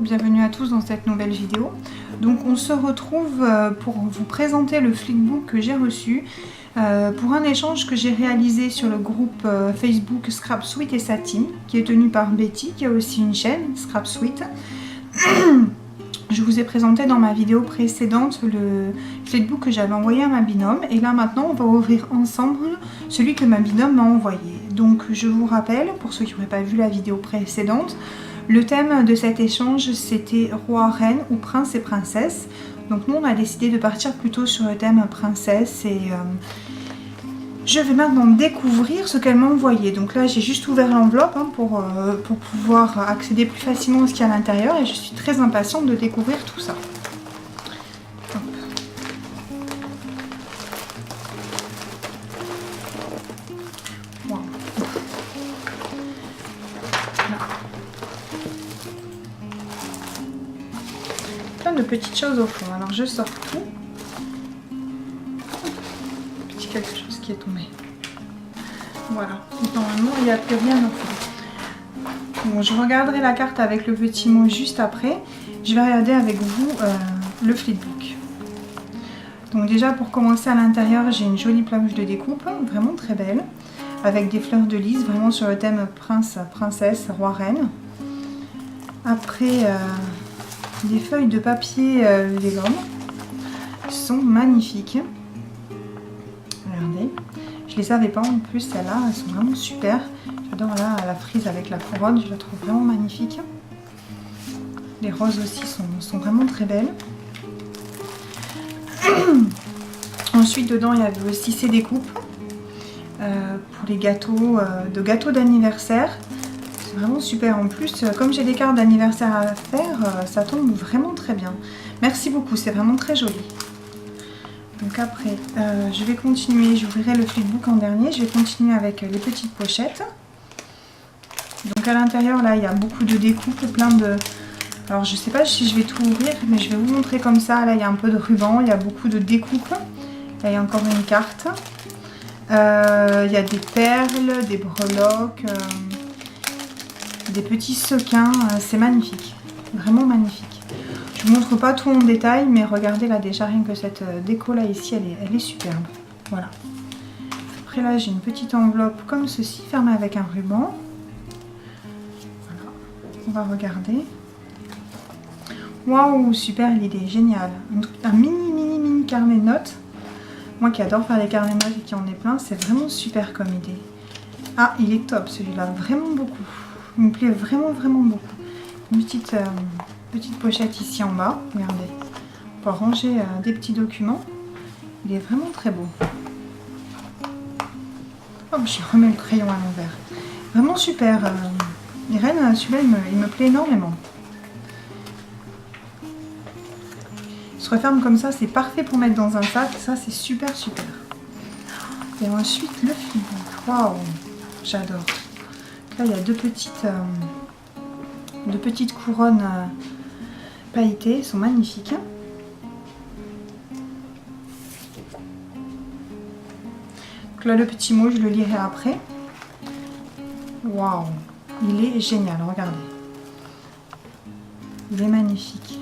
bonjour, bienvenue à tous dans cette nouvelle vidéo. Donc on se retrouve pour vous présenter le flipbook que j'ai reçu pour un échange que j'ai réalisé sur le groupe Facebook Scrap Sweet et sa team, qui est tenu par Betty, qui a aussi une chaîne Scrap Sweet. Je vous ai présenté dans ma vidéo précédente le flipbook que j'avais envoyé à ma binôme, et là maintenant on va ouvrir ensemble celui que ma binôme m'a envoyé. Donc je vous rappelle, pour ceux qui n'auraient pas vu la vidéo précédente, le thème de cet échange c'était roi, reine ou prince et princesse. Donc nous on a décidé de partir plutôt sur le thème princesse, et je vais maintenant découvrir ce qu'elle m'a envoyé. Donc là j'ai juste ouvert l'enveloppe pour pouvoir accéder plus facilement à ce qu'il y a à l'intérieur, et je suis très impatiente de découvrir tout ça. Hop. Wow. Plein de petites choses au fond. Alors je sors tout. Petit quelque chose qui est tombé. Voilà. Normalement il n'y a plus rien au fond. Bon, je regarderai la carte avec le petit mot juste après. Je vais regarder avec vous le flipbook. Donc déjà pour commencer, à l'intérieur j'ai une jolie planche de découpe, vraiment très belle, avec des fleurs de lys, vraiment sur le thème prince, princesse, roi, reine. Après des feuilles de papier vélum, sont magnifiques. Regardez, je les avais pas en plus, celles-là, elles sont vraiment super. J'adore la frise avec la couronne, je la trouve vraiment magnifique. Les roses aussi sont vraiment très belles. Ensuite dedans il y avait aussi ces découpes pour les gâteaux, de gâteaux d'anniversaire. C'est vraiment super. En plus, comme j'ai des cartes d'anniversaire à faire, ça tombe vraiment très bien. Merci beaucoup, c'est vraiment très joli. Donc après, je vais continuer, j'ouvrirai le flipbook en dernier. Je vais continuer avec les petites pochettes. Donc à l'intérieur, là, il y a beaucoup de découpes, plein de... Alors je sais pas si je vais tout ouvrir, mais je vais vous montrer comme ça. Là, il y a un peu de ruban, il y a beaucoup de découpes. Là, il y a encore une carte. Il y a des perles, des breloques... des petits sequins, c'est magnifique, vraiment magnifique. Je vous montre pas tout en détail, mais regardez là déjà, rien que cette déco là ici, elle est superbe. Voilà. Après là j'ai une petite enveloppe comme ceci, fermée avec un ruban. Voilà. On va regarder. Waouh, super l'idée, génial. Un mini carnet de notes. Moi qui adore faire des carnets de notes et qui en est plein, c'est vraiment super comme idée. Ah, il est top celui-là, vraiment beaucoup. Il me plaît vraiment beaucoup. Une petite pochette ici en bas, regardez. Pour ranger des petits documents. Il est vraiment très beau. Hop, je remets le crayon à l'envers. Vraiment super. Irène, celui-là il me plaît énormément. Il se referme comme ça, c'est parfait pour mettre dans un sac. Ça c'est super. Et ensuite le flipbook. Waouh, j'adore. Là, il y a deux petites couronnes pailletées, elles sont magnifiques. Donc là, le petit mot, je le lirai après. Waouh, il est génial, regardez. Il est magnifique.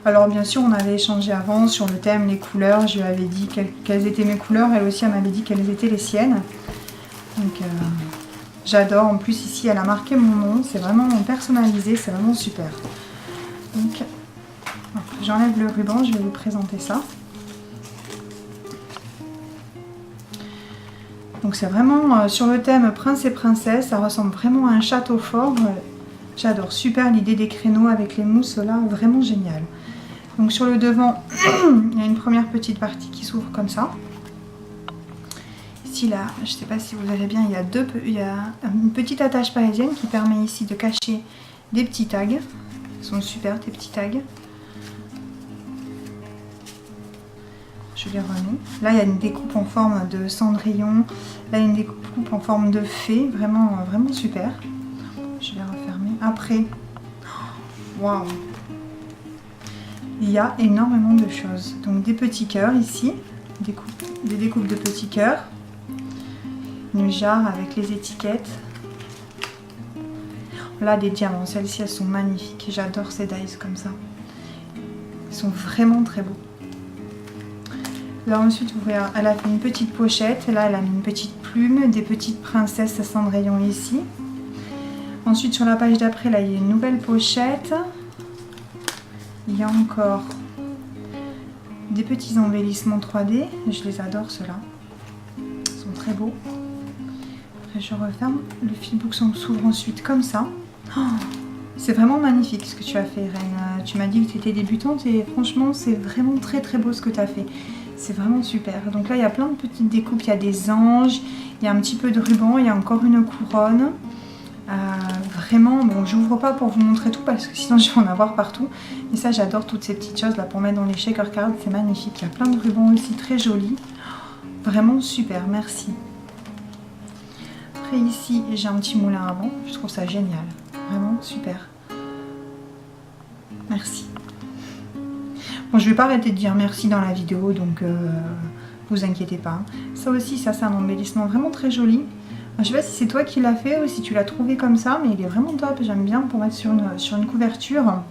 Alors bien sûr, on avait échangé avant sur le thème, les couleurs. Je lui avais dit quelles étaient mes couleurs. Elle aussi, elle m'avait dit quelles étaient les siennes. Donc... j'adore, en plus ici elle a marqué mon nom, c'est vraiment personnalisé, c'est vraiment super. Donc j'enlève le ruban, je vais vous présenter ça. Donc c'est vraiment sur le thème prince et princesse, ça ressemble vraiment à un château fort. J'adore, super l'idée des créneaux avec les mousses là, vraiment génial. Donc sur le devant, il y a une première petite partie qui s'ouvre comme ça. Ici là, je ne sais pas si vous verrez bien, il y a une petite attache parisienne qui permet ici de cacher des petits tags. Ils sont super, tes petits tags. Je les remets. Là, il y a une découpe en forme de cendrillon. Là, il y a une découpe en forme de fée. Vraiment super. Je vais refermer. Après, waouh! Il y a énormément de choses. Donc des petits cœurs ici. Des découpes de petits cœurs. Une jarre avec les étiquettes. là des diamants. Celles-ci, elles sont magnifiques. J'adore ces dies comme ça. Ils sont vraiment très beaux. Là ensuite, vous voyez, elle a fait une petite pochette. Là, elle a mis une petite plume, des petites princesses à Cendrillon ici. Ensuite, sur la page d'après, là, il y a une nouvelle pochette. Il y a encore des petits embellissements 3D. Je les adore, ceux-là. Ils sont très beaux. Après, je referme. Le filbook s'ouvre ensuite comme ça. Oh, c'est vraiment magnifique ce que tu as fait, Irène. Tu m'as dit que tu étais débutante et franchement, c'est vraiment très très beau ce que tu as fait. C'est vraiment super. Donc là, il y a plein de petites découpes. Il y a des anges, il y a un petit peu de ruban, il y a encore une couronne. Vraiment, bon, j'ouvre pas pour vous montrer tout parce que sinon je vais en avoir partout. Mais ça, j'adore toutes ces petites choses là pour mettre dans les shaker cards. C'est magnifique. Il y a plein de rubans aussi très jolis. Vraiment super, merci. Après ici, j'ai un petit moulin à vent. Je trouve ça génial. Vraiment super. Merci. Bon, je vais pas arrêter de dire merci dans la vidéo, donc vous inquiétez pas. Ça aussi, ça c'est un embellissement vraiment très joli. Je sais pas si c'est toi qui l'as fait ou si tu l'as trouvé comme ça, mais il est vraiment top. J'aime bien pour mettre sur une couverture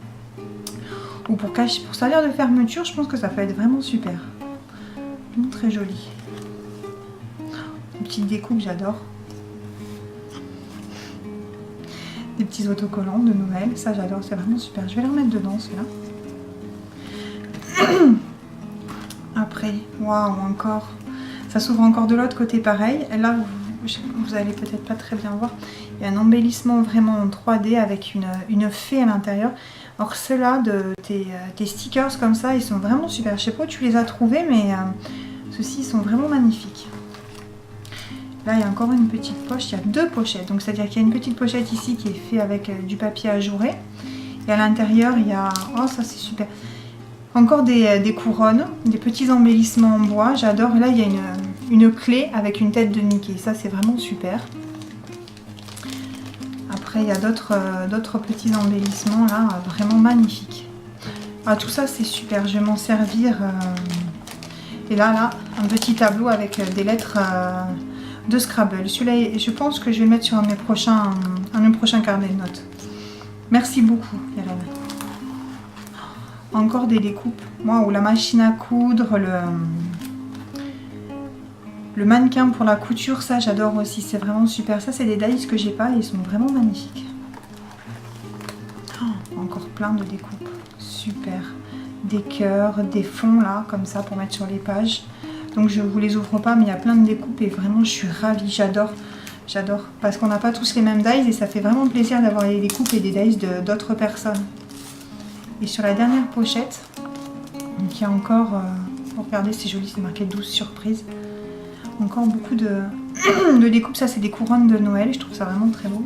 ou pour servir de fermeture. Je pense que ça peut être vraiment super. Vraiment très joli. Une petite découpe, j'adore. Des petits autocollants de Noël, ça j'adore, c'est vraiment super. Je vais les remettre dedans, ceux-là. Après, waouh, encore. Ça s'ouvre encore de l'autre côté pareil. Et là, vous allez peut-être pas très bien voir. Il y a un embellissement vraiment en 3D avec une fée à l'intérieur. Alors ceux-là, tes stickers comme ça, ils sont vraiment super. Je sais pas où tu les as trouvés, mais ceux-ci, ils sont vraiment magnifiques. Là, il y a encore une petite poche. Il y a deux pochettes. Donc, c'est-à-dire qu'il y a une petite pochette ici qui est faite avec du papier ajouré. Et à l'intérieur, il y a... Oh, ça, c'est super. Encore des couronnes, des petits embellissements en bois. J'adore. Là, il y a une clé avec une tête de Mickey. Ça, c'est vraiment super. Après, il y a d'autres petits embellissements, là, vraiment magnifiques. Ah, tout ça, c'est super. Je vais m'en servir. Et là, un petit tableau avec des lettres... de Scrabble. Celui-là, je pense que je vais le mettre sur un de mes prochains carnets de notes. Merci beaucoup, Irène. Encore des découpes. Waouh, la machine à coudre, le mannequin pour la couture, ça j'adore aussi. C'est vraiment super. Ça, c'est des dies que j'ai pas et ils sont vraiment magnifiques. Oh, encore plein de découpes. Super. Des cœurs, des fonds là, comme ça, pour mettre sur les pages. Donc je vous les ouvre pas, mais il y a plein de découpes et vraiment je suis ravie, j'adore. J'adore, parce qu'on n'a pas tous les mêmes dies et ça fait vraiment plaisir d'avoir les découpes et des dies d'autres personnes. Et sur la dernière pochette, donc il y a encore, regardez c'est joli, c'est marqué 12 surprises. Encore beaucoup de découpes, ça c'est des couronnes de Noël, je trouve ça vraiment très beau.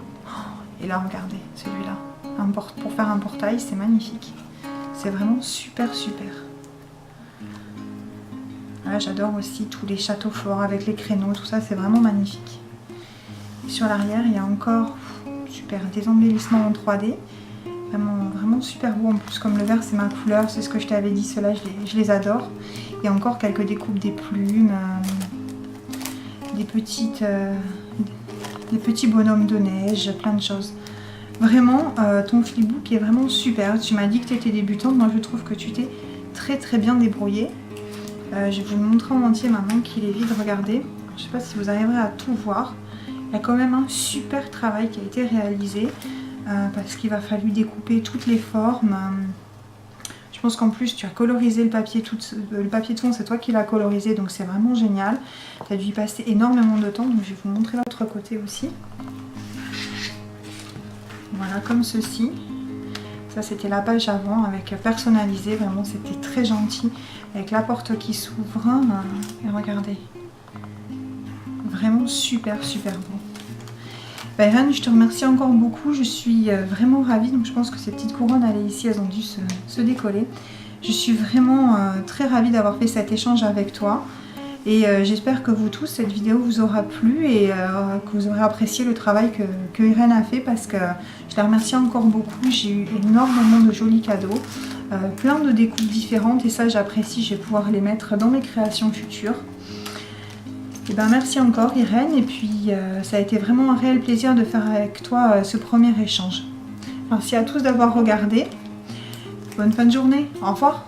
Et là regardez, celui-là, pour faire un portail, c'est magnifique. C'est vraiment super super. Là, j'adore aussi tous les châteaux forts avec les créneaux, tout ça, c'est vraiment magnifique. Et sur l'arrière, il y a encore super des embellissements en 3D. Vraiment, vraiment super beau. En plus, comme le vert, c'est ma couleur, c'est ce que je t'avais dit, ceux-là, je les adore. Et encore quelques découpes des plumes, des petits bonhommes de neige, plein de choses. Vraiment, ton flipbook est vraiment super. Tu m'as dit que tu étais débutante, moi je trouve que tu t'es très très bien débrouillée. Je vais vous le montrer en entier maintenant qu'il est vide, regardez. Je ne sais pas si vous arriverez à tout voir. Il y a quand même un super travail qui a été réalisé parce qu'il va falloir découper toutes les formes. Je pense qu'en plus tu as colorisé le papier, le papier de fond, c'est toi qui l'as colorisé, donc c'est vraiment génial. Tu as dû y passer énormément de temps, donc je vais vous montrer l'autre côté aussi. Voilà, comme ceci. Ça c'était la page avant avec personnalisé, vraiment c'était très gentil avec la porte qui s'ouvre et regardez, vraiment super super beau. Ben, Irène, je te remercie encore beaucoup, je suis vraiment ravie, donc je pense que ces petites couronnes ici elles ont dû se décoller. Je suis vraiment très ravie d'avoir fait cet échange avec toi et j'espère que vous tous, cette vidéo vous aura plu et que vous aurez apprécié le travail que Irène a fait parce que je la remercie encore beaucoup. J'ai eu énormément de jolis cadeaux, plein de découpes différentes et ça j'apprécie, je vais pouvoir les mettre dans mes créations futures. Et ben merci encore Irène et puis ça a été vraiment un réel plaisir de faire avec toi ce premier échange. Merci à tous d'avoir regardé. Bonne fin de journée. Au revoir.